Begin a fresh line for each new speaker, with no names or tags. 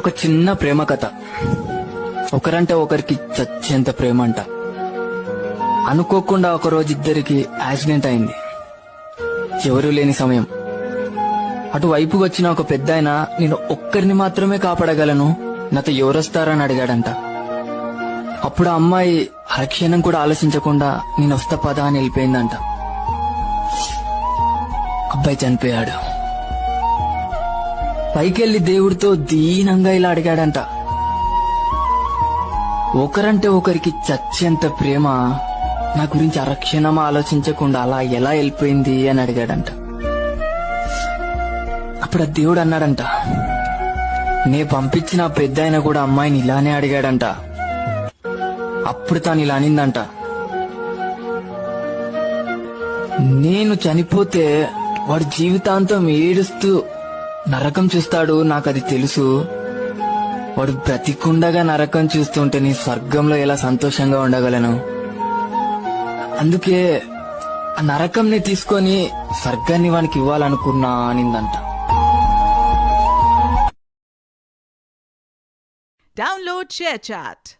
ఒక చిన్న ప్రేమ కథ. ఒకరంటే ఒకరికి చచ్చేంత ప్రేమ అంట. అనుకోకుండా ఒకరోజు ఇద్దరికి యాక్సిడెంట్ అయింది. ఎవరూ లేని సమయం. అటువైపు వచ్చిన ఒక పెద్దాయన నేను ఒక్కరిని మాత్రమే కాపాడగలను, నాతో ఎవరొస్తారని అడిగాడంట. అప్పుడు ఆ అమ్మాయి అరక్షణం కూడా ఆలోచించకుండా నేను వస్తా పదా అని వెళ్ళిపోయిందంట. అబ్బాయి చనిపోయాడు. పైకెళ్లి దేవుడితో దీనంగా ఇలా అడిగాడంట, ఒకరంటే ఒకరికి చచ్చేంత ప్రేమ నా గురించి అరక్షణం ఆలోచించకుండా అలా ఎలా వెళ్ళిపోయింది అని అడిగాడంట. అప్పుడు ఆ దేవుడు అన్నాడంట, నే పంపించిన పెద్దాయన కూడా అమ్మాయిని ఇలానే అడిగాడంట. అప్పుడు తాను ఇలా అనిందంట, నేను చనిపోతే వాడు జీవితాంతం ఏడుస్తూ నరకం చూస్తాడు, నాకది తెలుసు. వాడు బ్రతికుండగా నరకం చూస్తుంటే నీ స్వర్గంలో ఎలా సంతోషంగా ఉండగలను. అందుకే ఆ నరకంని తీసుకొని స్వర్గాన్ని వానికి ఇవ్వాలనుకున్నా అనిందంట.
Download ShareChat.